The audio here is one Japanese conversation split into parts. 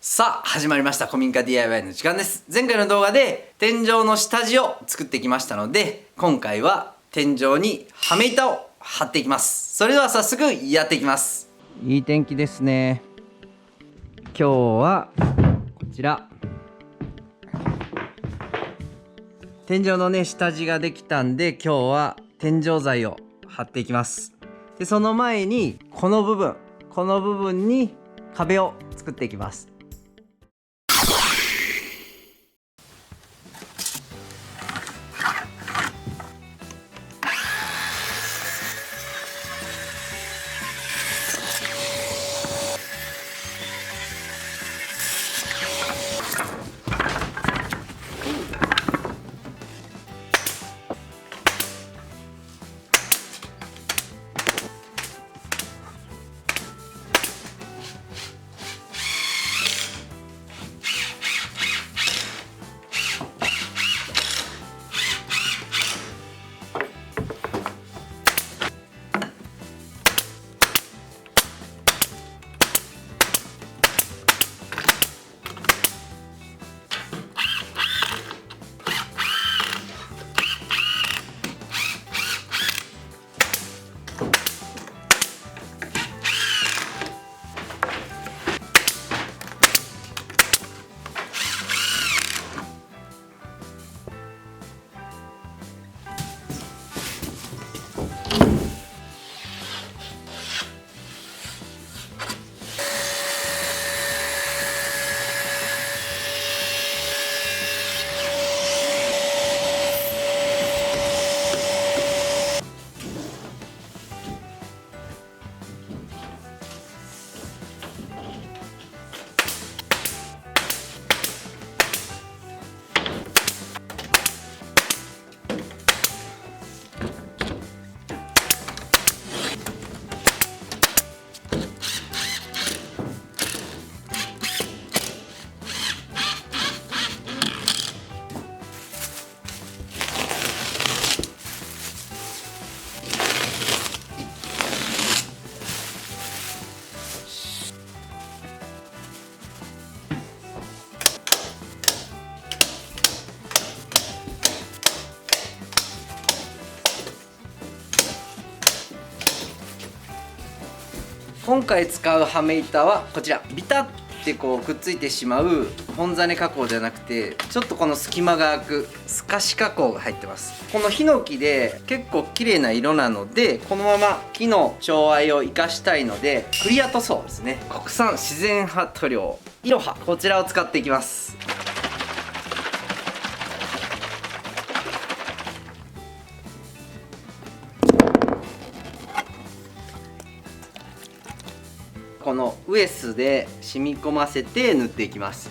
さあ始まりました古民家 DIY の時間です。前回の動画で天井の下地を作ってきましたので、今回は天井にはめ板を貼っていきます。それでは早速やっていきます。いい天気ですね。今日はこちら天井のね下地ができたんで、今日は天井材を貼っていきます。でその前にこの部分に壁を作っていきます。今回使うはめ板はこちら、ビタッてこうくっついてしまう本ザネ加工じゃなくて、ちょっとこの隙間が空く透かし加工が入ってます。このヒノキで結構綺麗な色なので、このまま木の調合を生かしたいので、クリア塗装ですね、国産自然派塗料いろは、こちらを使っていきます。このウエスで染み込ませて塗っていきます。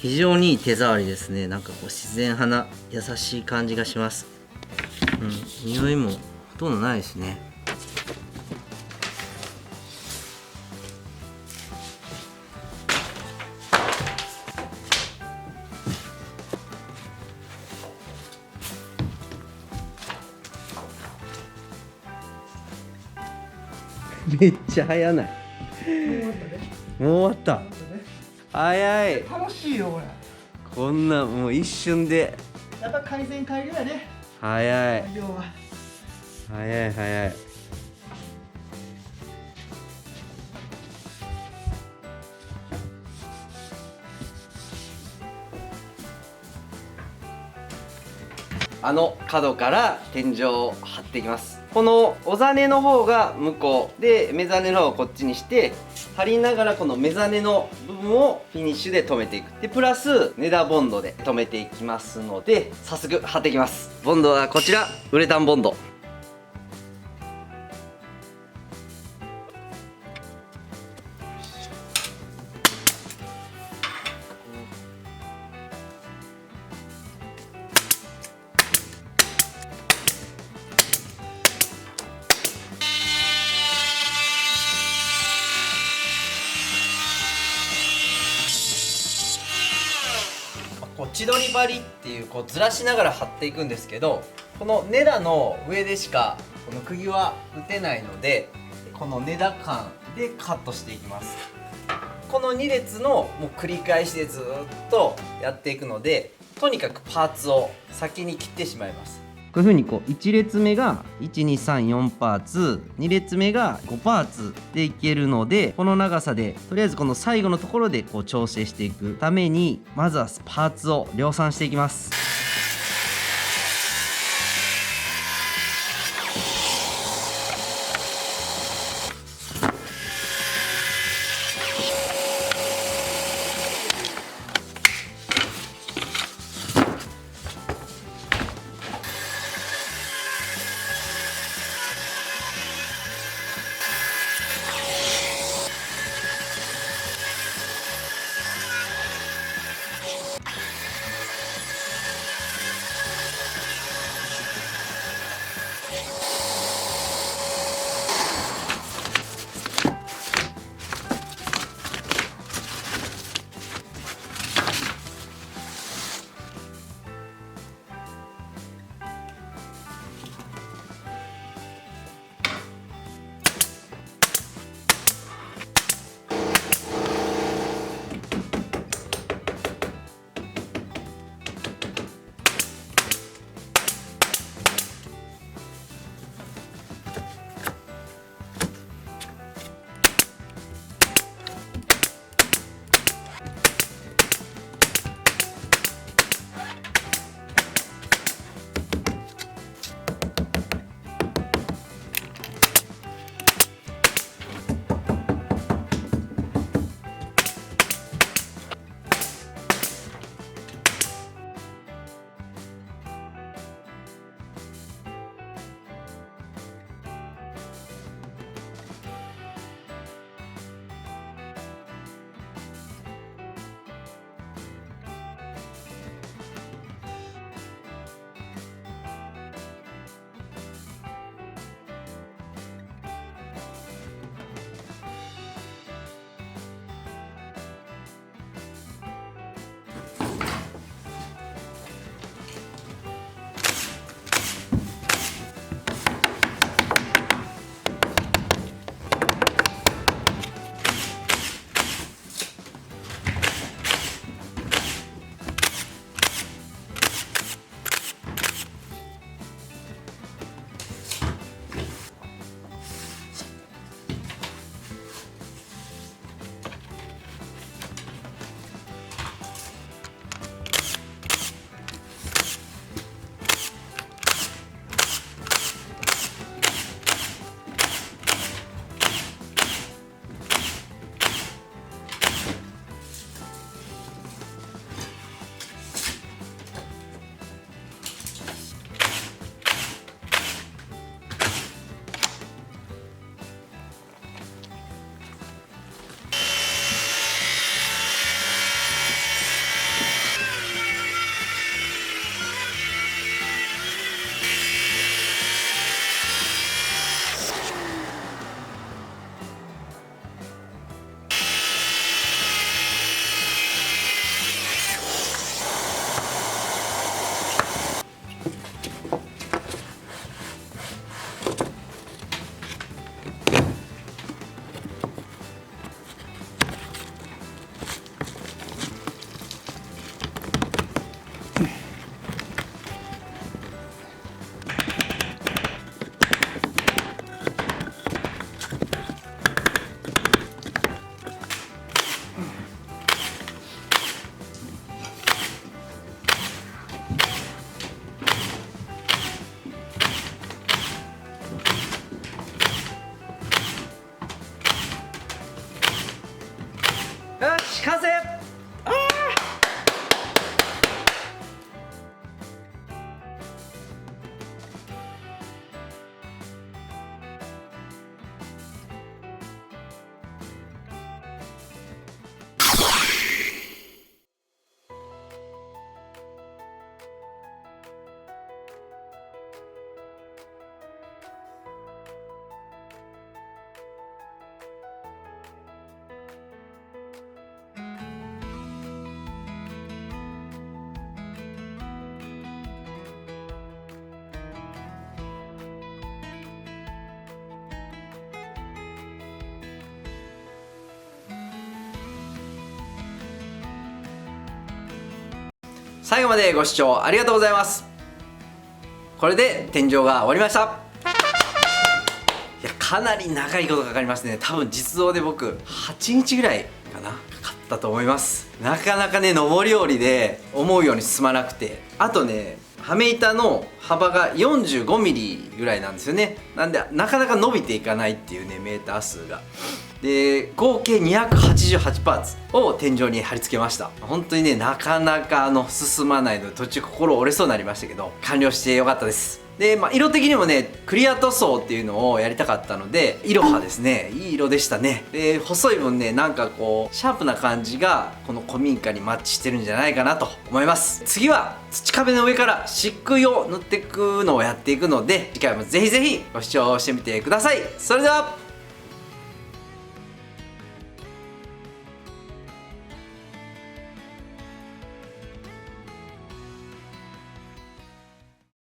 非常にいい手触りですね。なんかこう自然派な優しい感じがします。匂いもほとんどないですね。めっちゃ早ない？もう終わった。早い。楽しいよこれ。こんなもう一瞬で。やっぱ改善改良やね。早い。改良は。早い早い。角から天井を張っていきます。このおざねの方が向こうで、目ざねの方をこっちにして張りながら、この目ざねの部分をフィニッシュで留めていく。でプラスネダーボンドで留めていきますので、早速貼っていきます。ボンドはこちら、ウレタンボンド。千鳥針っていうずらしながら貼っていくんですけど、この根太の上でしかこの釘は打てないので、この根太間でカットしていきます。この2列のもう繰り返しでずっとやっていくので、とにかくパーツを先に切ってしまいます。こういうふうに1列目が1234パーツ、2列目が5パーツでいけるので、この長さでとりあえずこの最後のところで調整していくために、まずはパーツを量産していきます。最後までご視聴ありがとうございます。これで天井が終わりました。いや、かなり長いことかかりますね。多分実像で僕8日ぐらいかな、かかったと思います。なかなかね、上り下りで思うように進まなくて、あとね、はめ板の幅が 45mm ぐらいなんですよね。なんでなかなか伸びていかないっていうね、メーター数が。で、合計288パーツを天井に貼り付けました。本当にね、なかなか進まないので、途中心折れそうになりましたけど、完了してよかったです。で、色的にもね、クリア塗装っていうのをやりたかったので、イロハですね。いい色でしたね。で、細い分ね、なんかこうシャープな感じがこの古民家にマッチしてるんじゃないかなと思います。次は土壁の上から漆喰を塗っていくのをやっていくので、次回もぜひぜひご視聴してみてください。それでは。